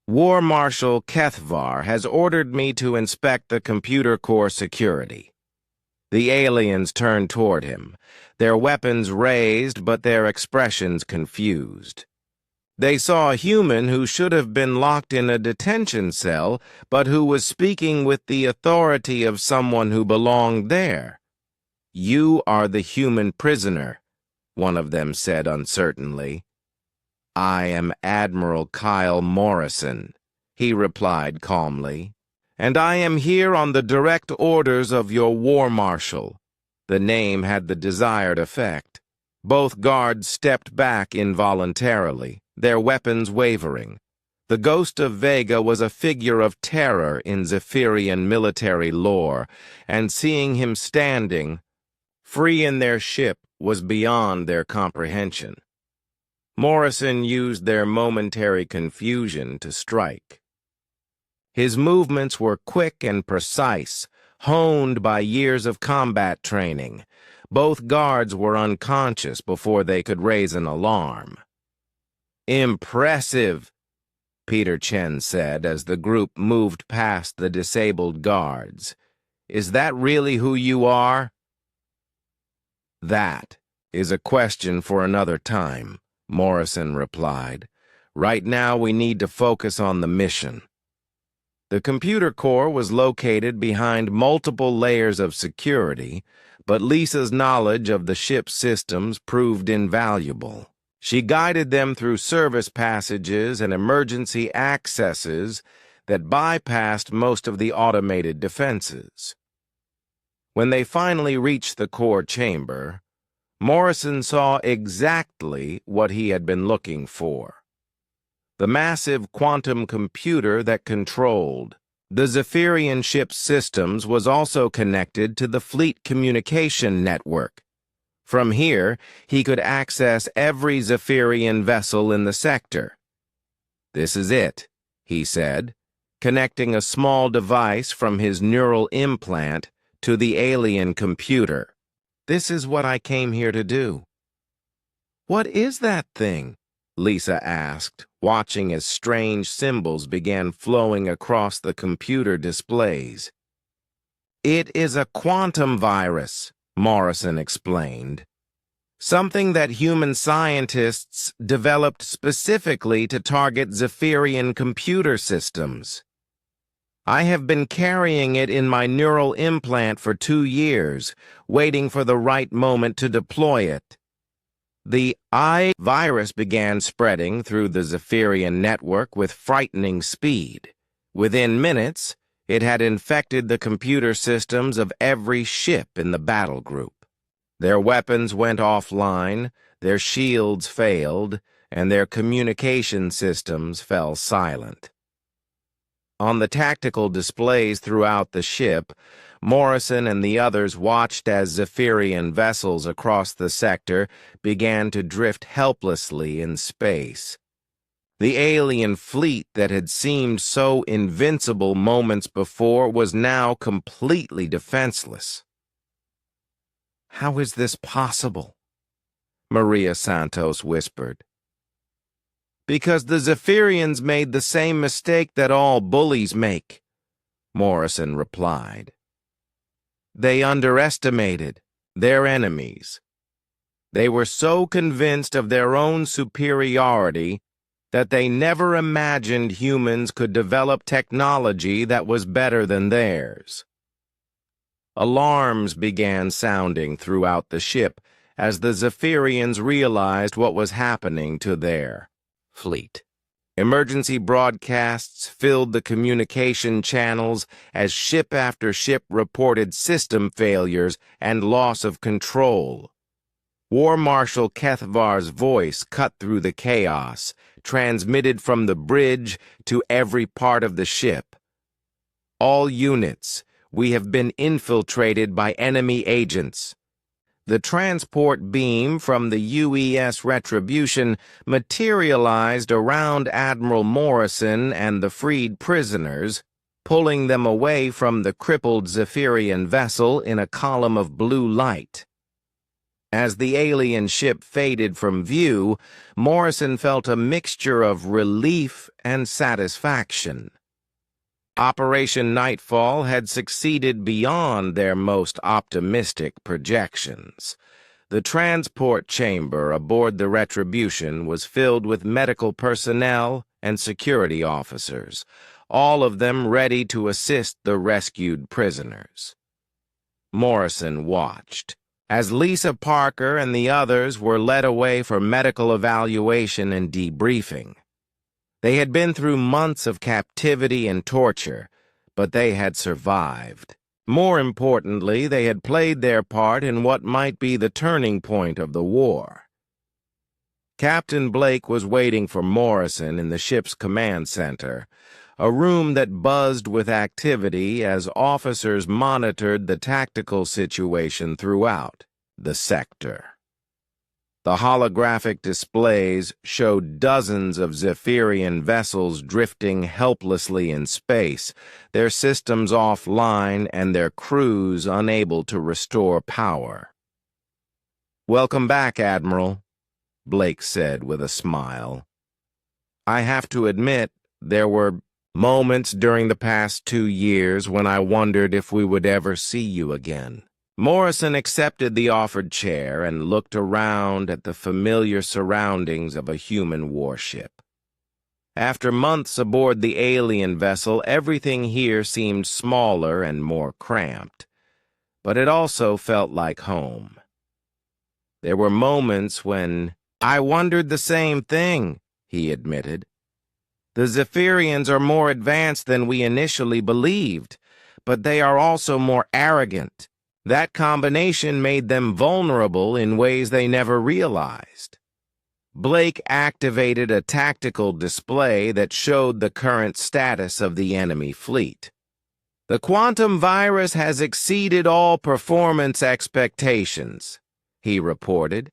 "War Marshal Kethvar has ordered me to inspect the computer core security." The aliens turned toward him, their weapons raised but their expressions confused. They saw a human who should have been locked in a detention cell, but who was speaking with the authority of someone who belonged there. "You are the human prisoner," one of them said uncertainly. "I am Admiral Kyle Morrison," he replied calmly, "and I am here on the direct orders of your war marshal." The name had the desired effect. Both guards stepped back involuntarily, their weapons wavering. The ghost of Vega was a figure of terror in Zephyrian military lore, and seeing him standing, free in their ship, was beyond their comprehension. Morrison used their momentary confusion to strike. His movements were quick and precise, honed by years of combat training. Both guards were unconscious before they could raise an alarm. "Impressive," Peter Chen said as the group moved past the disabled guards. "Is that really who you are?" "That is a question for another time," Morrison replied. "Right now we need to focus on the mission." The computer core was located behind multiple layers of security, but Lisa's knowledge of the ship's systems proved invaluable. She guided them through service passages and emergency accesses that bypassed most of the automated defenses. When they finally reached the core chamber, Morrison saw exactly what he had been looking for: the massive quantum computer that controlled the Zephyrian ship's systems was also connected to the fleet communication network. From here, he could access every Zephyrian vessel in the sector. "This is it," he said, connecting a small device from his neural implant to the alien computer. "This is what I came here to do." "What is that thing?" Lisa asked, watching as strange symbols began flowing across the computer displays. "It is a quantum virus," Morrison explained. "Something that human scientists developed specifically to target Zephyrian computer systems. I have been carrying it in my neural implant for 2 years, waiting for the right moment to deploy it." The virus began spreading through the Zephyrian network with frightening speed. Within minutes, it had infected the computer systems of every ship in the battle group. Their weapons went offline, their shields failed, and their communication systems fell silent. On the tactical displays throughout the ship, Morrison and the others watched as Zephyrian vessels across the sector began to drift helplessly in space. The alien fleet that had seemed so invincible moments before was now completely defenseless. "How is this possible?" Maria Santos whispered. "Because the Zephyrians made the same mistake that all bullies make," Morrison replied. "They underestimated their enemies. They were so convinced of their own superiority that they never imagined humans could develop technology that was better than theirs." Alarms began sounding throughout the ship as the Zephyrians realized what was happening to their fleet. Emergency broadcasts filled the communication channels as ship after ship reported system failures and loss of control. War Marshal Kethvar's voice cut through the chaos, transmitted from the bridge to every part of the ship. "All units, we have been infiltrated by enemy agents." The transport beam from the UES Retribution materialized around Admiral Morrison and the freed prisoners, pulling them away from the crippled Zephyrian vessel in a column of blue light. As the alien ship faded from view, Morrison felt a mixture of relief and satisfaction. Operation Nightfall had succeeded beyond their most optimistic projections. The transport chamber aboard the Retribution was filled with medical personnel and security officers, all of them ready to assist the rescued prisoners. Morrison watched as Lisa Parker and the others were led away for medical evaluation and debriefing. They had been through months of captivity and torture, but they had survived. More importantly, they had played their part in what might be the turning point of the war. Captain Blake was waiting for Morrison in the ship's command center, a room that buzzed with activity as officers monitored the tactical situation throughout the sector. The holographic displays showed dozens of Zephyrian vessels drifting helplessly in space, their systems offline and their crews unable to restore power. "Welcome back, Admiral," Blake said with a smile. "I have to admit, there were moments during the past 2 years when I wondered if we would ever see you again." Morrison accepted the offered chair and looked around at the familiar surroundings of a human warship. After months aboard the alien vessel, everything here seemed smaller and more cramped, but it also felt like home. There were moments when "I wondered the same thing," he admitted. "The Zephyrians are more advanced than we initially believed, but they are also more arrogant. That combination made them vulnerable in ways they never realized." Blake activated a tactical display that showed the current status of the enemy fleet. "The quantum virus has exceeded all performance expectations," he reported.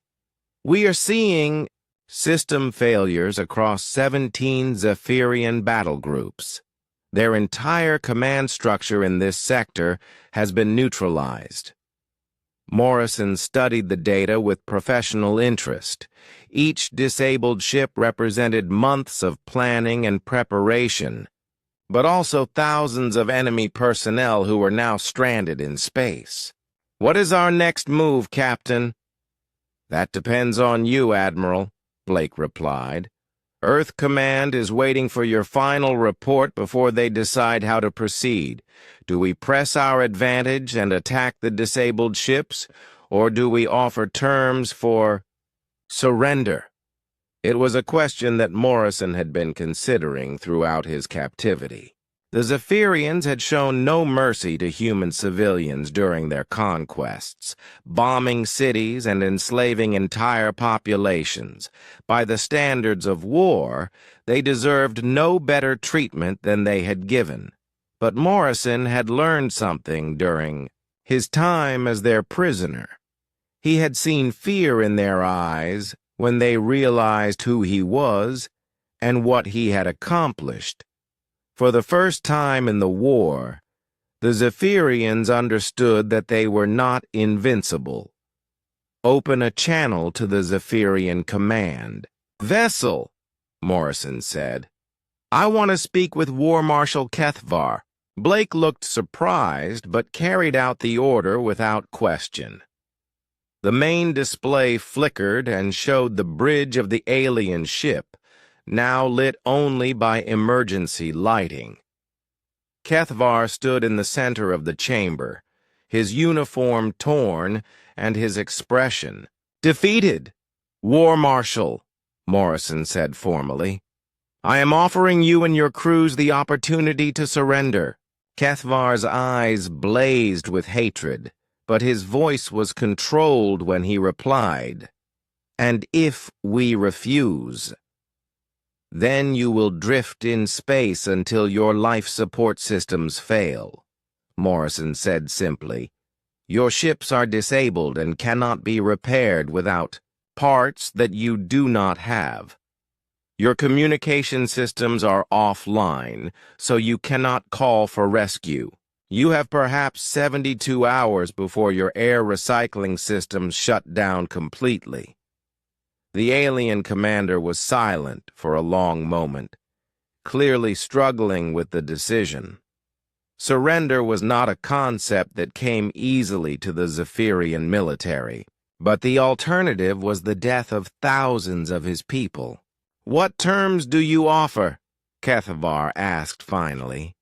"We are seeing system failures across 17 Zephyrian battle groups. Their entire command structure in this sector has been neutralized." Morrison studied the data with professional interest. Each disabled ship represented months of planning and preparation, but also thousands of enemy personnel who were now stranded in space. "What is our next move, Captain?" "That depends on you, Admiral," Blake replied. "Earth Command is waiting for your final report before they decide how to proceed. Do we press our advantage and attack the disabled ships, or do we offer terms for surrender?" It was a question that Morrison had been considering throughout his captivity. The Zephyrians had shown no mercy to human civilians during their conquests, bombing cities and enslaving entire populations. By the standards of war, they deserved no better treatment than they had given. But Morrison had learned something during his time as their prisoner. He had seen fear in their eyes when they realized who he was and what he had accomplished. For the first time in the war, the Zephyrians understood that they were not invincible. "Open a channel to the Zephyrian command." "Vessel," Morrison said. "I want to speak with War Marshal Kethvar." Blake looked surprised, but carried out the order without question. The main display flickered and showed the bridge of the alien ship, now lit only by emergency lighting. Kethvar stood in the center of the chamber, his uniform torn and his expression defeated. "War Marshal," Morrison said formally, "I am offering you and your crews the opportunity to surrender." Kethvar's eyes blazed with hatred, but his voice was controlled when he replied, "And if we refuse, then you will drift in space until your life support systems fail," Morrison said simply. "Your ships are disabled and cannot be repaired without parts that you do not have. Your communication systems are offline, so you cannot call for rescue. You have perhaps 72 hours before your air recycling systems shut down completely." The alien commander was silent for a long moment, clearly struggling with the decision. Surrender was not a concept that came easily to the Zephyrian military, but the alternative was the death of thousands of his people. "What terms do you offer?" Kethavar asked finally.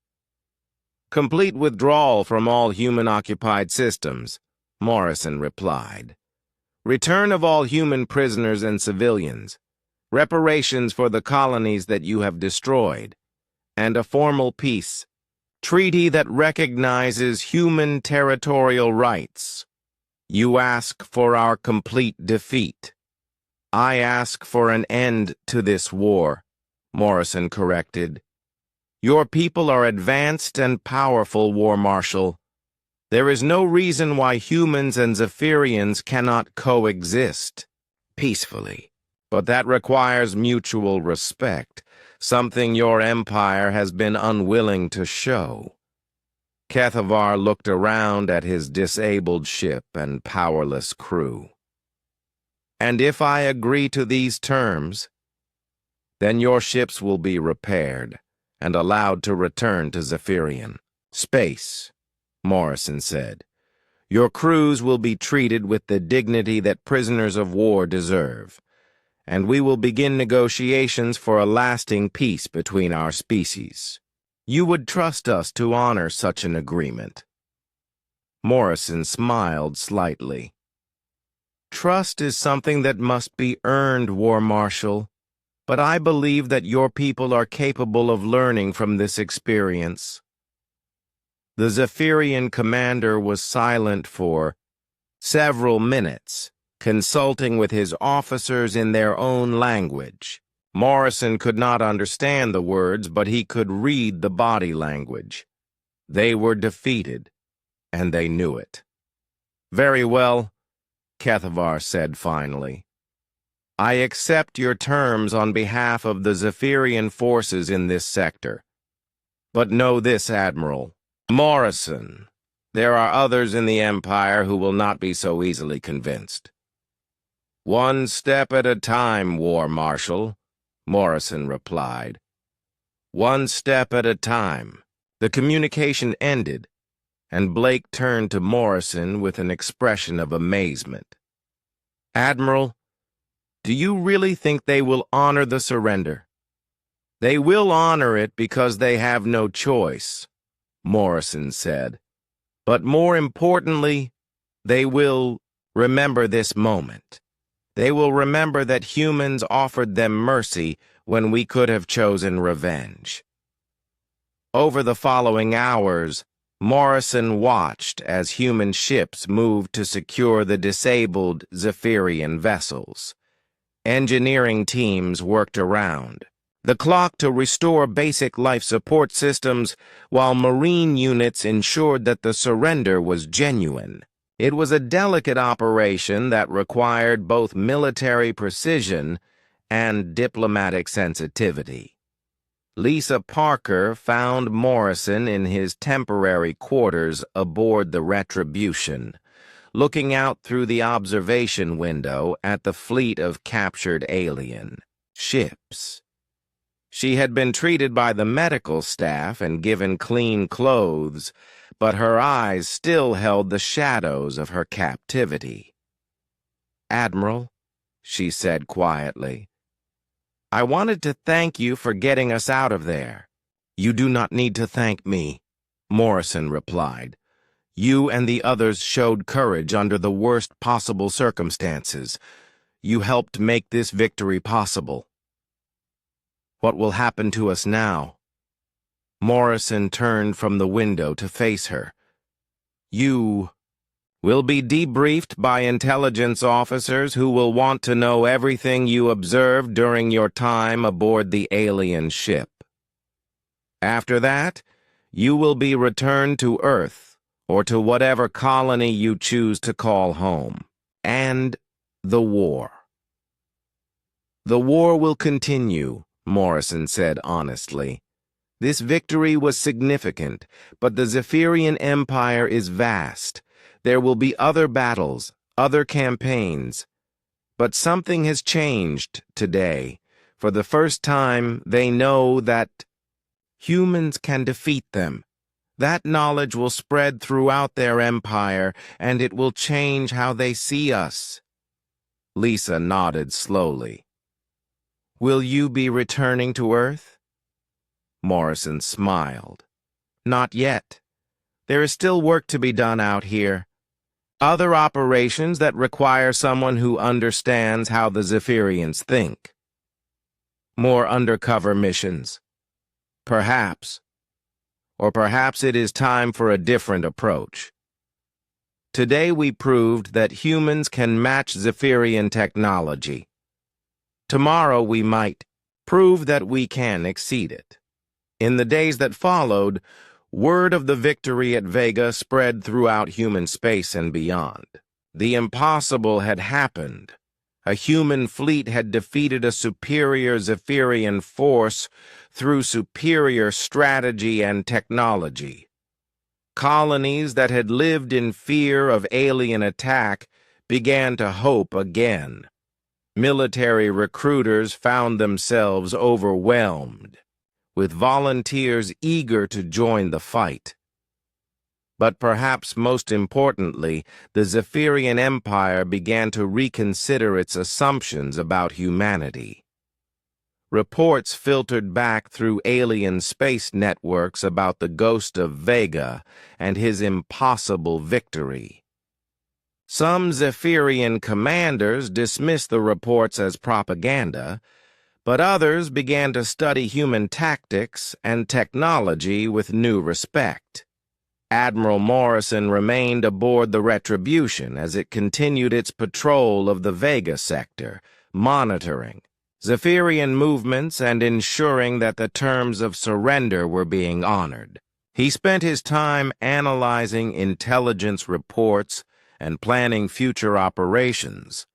"Complete withdrawal from all human-occupied systems," Morrison replied. "Return of all human prisoners and civilians, reparations for the colonies that you have destroyed, and a formal peace treaty that recognizes human territorial rights. You ask for our complete defeat." "I ask for an end to this war," Morrison corrected. "Your people are advanced and powerful, War Marshal. There is no reason why humans and Zephyrians cannot coexist peacefully. But that requires mutual respect, something your empire has been unwilling to show." Kethavar looked around at his disabled ship and powerless crew. "And if I agree to these terms, then your ships will be repaired and allowed to return to Zephyrian space," Morrison said. "Your crews will be treated with the dignity that prisoners of war deserve, and we will begin negotiations for a lasting peace between our species. You would trust us to honor such an agreement?" Morrison smiled slightly. "Trust is something that must be earned, War Marshal, but I believe that your people are capable of learning from this experience." The Zephyrian commander was silent for several minutes, consulting with his officers in their own language. Morrison could not understand the words, but he could read the body language. They were defeated, and they knew it. "Very well," Kethavar said finally. "I accept your terms on behalf of the Zephyrian forces in this sector. But know this, Admiral Morrison, there are others in the Empire who will not be so easily convinced." "One step at a time, War Marshal," Morrison replied. "One step at a time." The communication ended, and Blake turned to Morrison with an expression of amazement. "Admiral, do you really think they will honor the surrender?" "They will honor it because they have no choice," Morrison said. "But more importantly, they will remember this moment. They will remember that humans offered them mercy when we could have chosen revenge." Over the following hours, Morrison watched as human ships moved to secure the disabled Zephyrian vessels. Engineering teams worked around the clock to restore basic life support systems, while Marine units ensured that the surrender was genuine. It was a delicate operation that required both military precision and diplomatic sensitivity. Lisa Parker found Morrison in his temporary quarters aboard the Retribution, looking out through the observation window at the fleet of captured alien ships. She had been treated by the medical staff and given clean clothes, but her eyes still held the shadows of her captivity. "Admiral," she said quietly, "I wanted to thank you for getting us out of there." "You do not need to thank me," Morrison replied. "You and the others showed courage under the worst possible circumstances. You helped make this victory possible." "What will happen to us now?" Morrison turned from the window to face her. "You will be debriefed by intelligence officers who will want to know everything you observed during your time aboard the alien ship. After that, you will be returned to Earth, or to whatever colony you choose to call home. And the war. The war will continue," Morrison said honestly. "This victory was significant, but the Zephyrian Empire is vast. There will be other battles, other campaigns. But something has changed today. For the first time, they know that humans can defeat them. That knowledge will spread throughout their empire, and it will change how they see us. Lisa nodded slowly. Will you be returning to Earth? Morrison smiled. Not yet. There is still work to be done out here. Other operations that require someone who understands how the Zephyrians think. More undercover missions. Perhaps. Or perhaps it is time for a different approach. Today we proved that humans can match Zephyrian technology. Tomorrow we might prove that we can exceed it. In the days that followed, word of the victory at Vega spread throughout human space and beyond. The impossible had happened. A human fleet had defeated a superior Zephyrian force through superior strategy and technology. Colonies that had lived in fear of alien attack began to hope again. Military recruiters found themselves overwhelmed, with volunteers eager to join the fight. But perhaps most importantly, the Zephyrian Empire began to reconsider its assumptions about humanity. Reports filtered back through alien space networks about the ghost of Vega and his impossible victory. Some Zephyrian commanders dismissed the reports as propaganda, but others began to study human tactics and technology with new respect. Admiral Morrison remained aboard the Retribution as it continued its patrol of the Vega sector, monitoring Zephyrian movements and ensuring that the terms of surrender were being honored. He spent his time analyzing intelligence reports and planning future operations,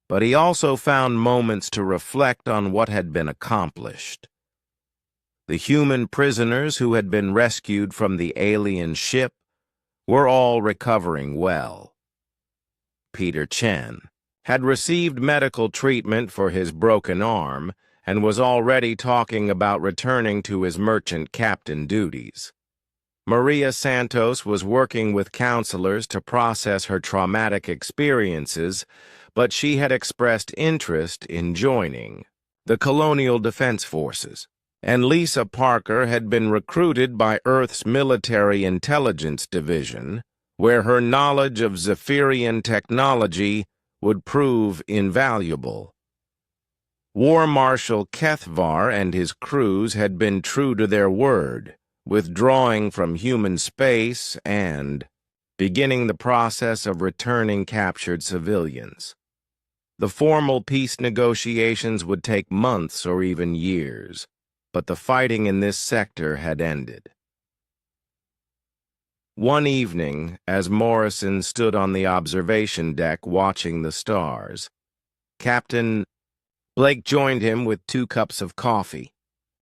but he also found moments to reflect on what had been accomplished. The human prisoners who had been rescued from the alien ship were all recovering well. Peter Chen had received medical treatment for his broken arm and was already talking about returning to his merchant captain duties. Maria Santos was working with counselors to process her traumatic experiences, but she had expressed interest in joining the Colonial Defense Forces. And Lisa Parker had been recruited by Earth's Military Intelligence Division, where her knowledge of Zephyrian technology would prove invaluable. War Marshal Kethvar and his crews had been true to their word, withdrawing from human space and beginning the process of returning captured civilians. The formal peace negotiations would take months or even years, but the fighting in this sector had ended. One evening, as Morrison stood on the observation deck watching the stars, Captain Blake joined him with 2 cups of coffee.